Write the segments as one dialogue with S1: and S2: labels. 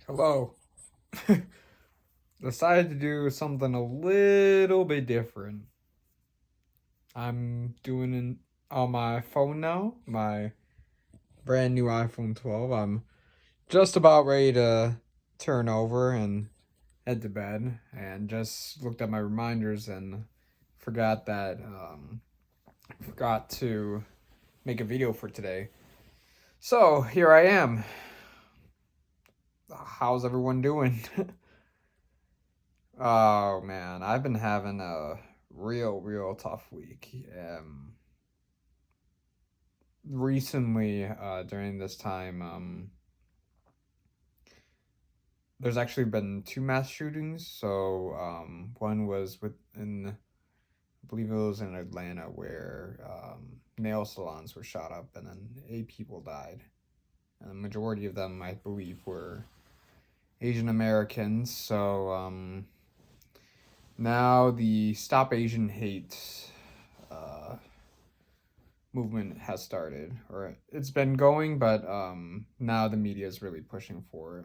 S1: Hello. Decided to do something a little bit different. I'm doing it on my phone now, my brand new iPhone 12. I'm just about ready to turn over and head to bed, and just looked at my reminders and forgot that forgot to make a video for today. So here I am. How's everyone doing? Oh man, I've been having a real tough week. Recently, during this time, there's actually been two mass shootings. So, one was I believe it was in Atlanta, where nail salons were shot up, and then 8 people died, and the majority of them, I believe, were Asian Americans. So, now the Stop Asian Hate uh, movement has started, or it's been going, but now the media is really pushing for it.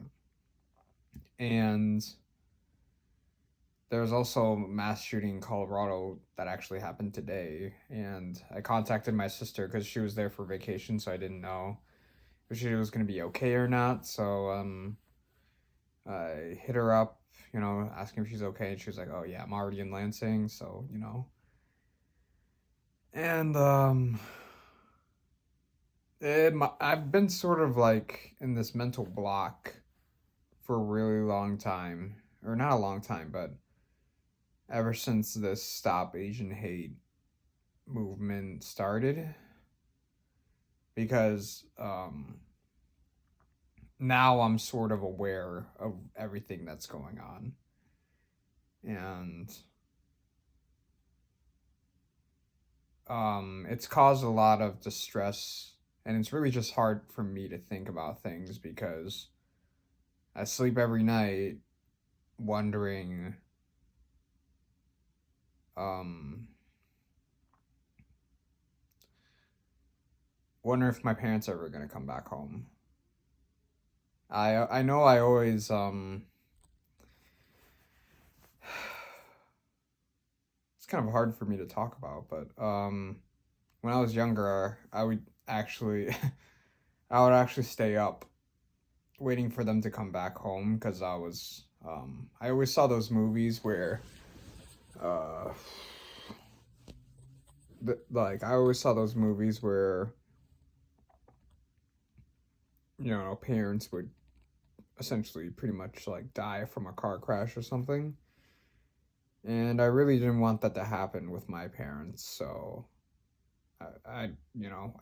S1: And there's also a mass shooting in Colorado that actually happened today, and I contacted my sister because she was there for vacation, so I didn't know if she was going to be okay or not. So I hit her up, asking if she's okay, and she was like, "Oh yeah, I'm already in Lansing," so and I've been sort of like in this mental block for a really long time, or not a long time, but ever since this Stop Asian Hate movement started, because now I'm sort of aware of everything that's going on, and it's caused a lot of distress, and it's really just hard for me to think about things because I sleep every night wondering um wonder if my parents are ever going to come back home. I know I always it's kind of hard for me to talk about, but when I was younger, I would actually I would actually stay up waiting for them to come back home because I always saw those movies where uh like I always saw those movies where parents would essentially pretty much like die from a car crash or something. And I really didn't want that to happen with my parents, so I'd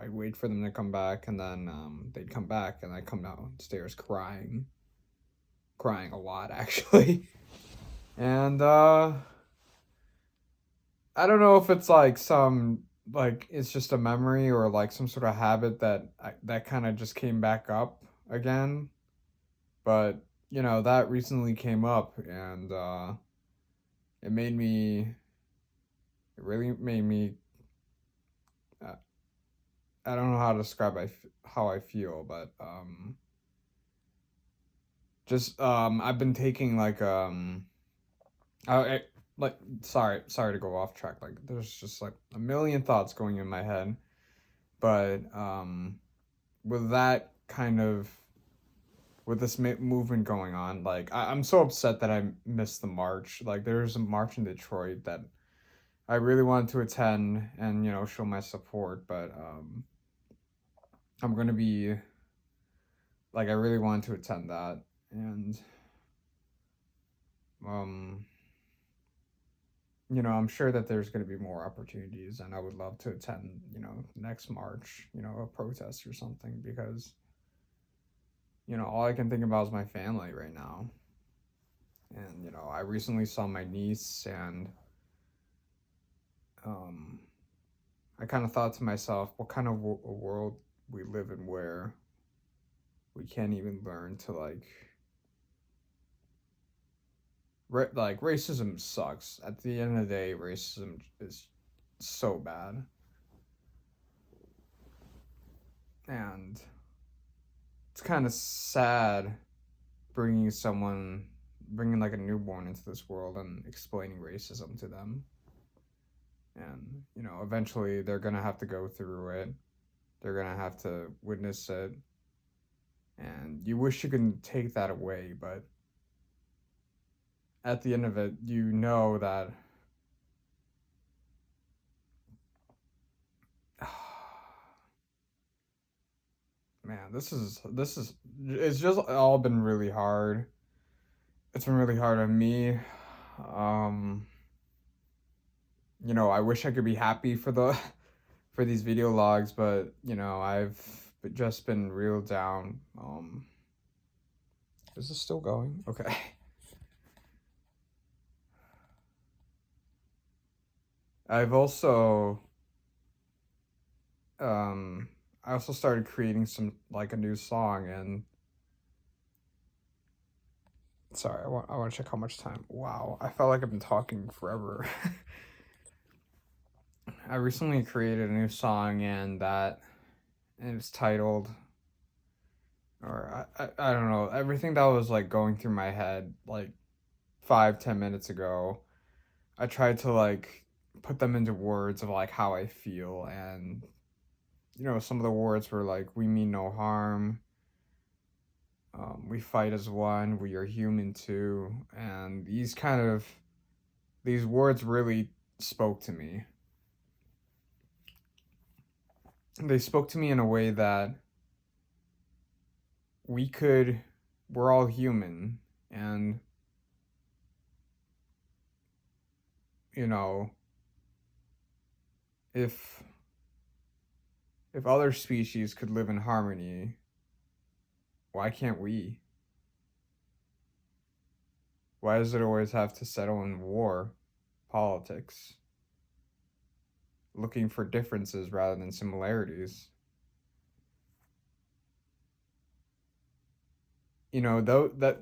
S1: wait for them to come back, and then they'd come back, and I'd come downstairs crying a lot actually. And I don't know if it's like it's just a memory or like some sort of habit that kind of just came back up again, but that recently came up, and it made me it really made me uh, I don't know how to describe how I feel, but just I've been taking like I like sorry to go off track. Like there's just like a million thoughts going in my head, but with that kind of with this movement going on, like I'm so upset that I missed the march. Like there's a march in Detroit that I really wanted to attend and show my support, but I'm gonna be like I really wanted to attend that, and um I'm sure that there's going to be more opportunities, and I would love to attend, next March, a protest or something, because, all I can think about is my family right now. And, I recently saw my niece, and um, I kind of thought to myself, what kind of a world we live in where we can't even learn to, like, like, racism sucks. At the end of the day, racism is so bad. And it's kind of sad bringing like a newborn into this world and explaining racism to them. And, eventually they're gonna have to go through it. They're gonna have to witness it. And you wish you could take that away, but at the end of it, you know that man, this is it's just all been really hard. It's been really hard on me. Um, I wish I could be happy for the for these video logs, but I've just been real down. Is this still going? Okay. I've also I also started creating some like a new song, and sorry, I want to check how much time. Wow, I felt like I've been talking forever. I recently created a new song, and it's titled, or I don't know, everything that was like going through my head like 5-10 minutes ago. I tried to like put them into words of like how I feel, and some of the words were like, we mean no harm, we fight as one, we are human too, and these words really spoke to me. They spoke to me in a way that we're all human, and you know if other species could live in harmony, why can't we? Why does it always have to settle in war, politics, looking for differences rather than similarities? Though that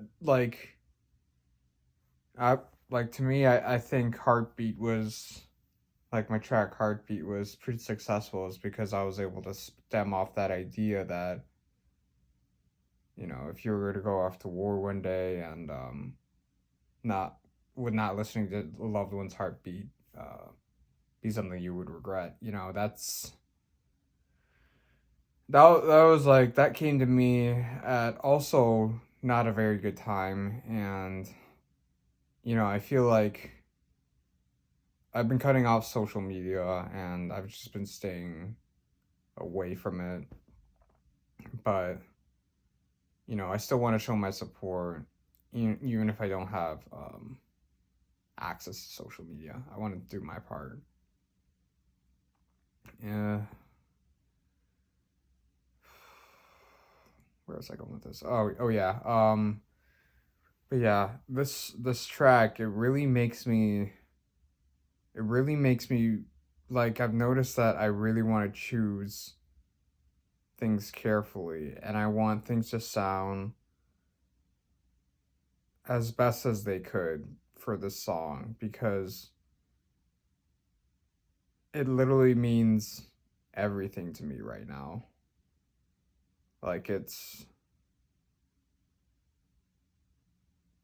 S1: I like to me, I think Heartbeat was like my track Heartbeat was pretty successful is because I was able to stem off that idea that if you were to go off to war one day and not not listening to a loved one's heartbeat be something you would regret. That was like that came to me at also not a very good time, and I feel like I've been cutting off social media and I've just been staying away from it. But I still want to show my support, even if I don't have access to social media. I want to do my part. Yeah. Where was I going with this? Oh yeah. But yeah, this track it really makes me like I've noticed that I really want to choose things carefully, and I want things to sound as best as they could for this song because it literally means everything to me right now. Like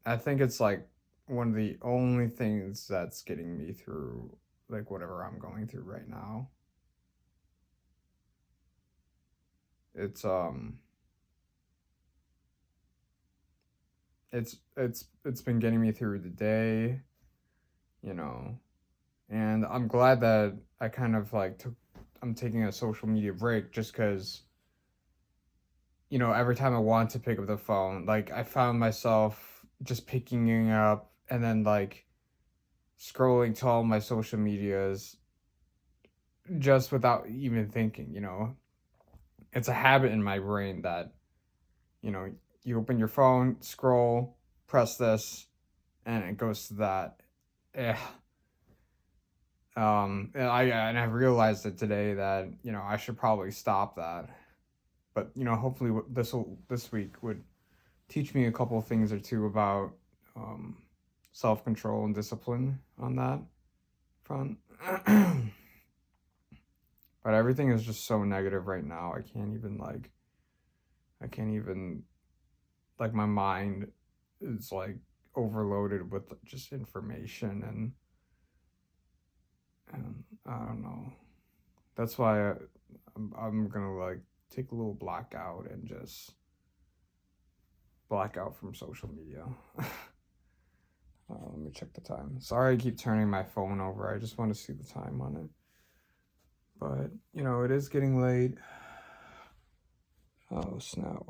S1: I think it's like one of the only things that's getting me through like whatever I'm going through right now. It's it's been getting me through the day, you know. And I'm glad that I kind of like I'm taking a social media break just cuz every time I want to pick up the phone, like I found myself just picking it up and then like scrolling to all my social medias just without even thinking. It's a habit in my brain that, you know, you open your phone, scroll, press this, and it goes to that. Yeah. And I realized it today that, I should probably stop that. But, hopefully this week would teach me a couple of things or two about self-control and discipline on that front. But everything is just so negative right now. I can't even like my mind is like overloaded with just information, and I don't know. That's why I'm gonna like take a little blackout and just black out from social media. Let me check the time. Sorry I keep turning my phone over. I just want to see the time on it. But, you know, it is getting late. Oh, snap.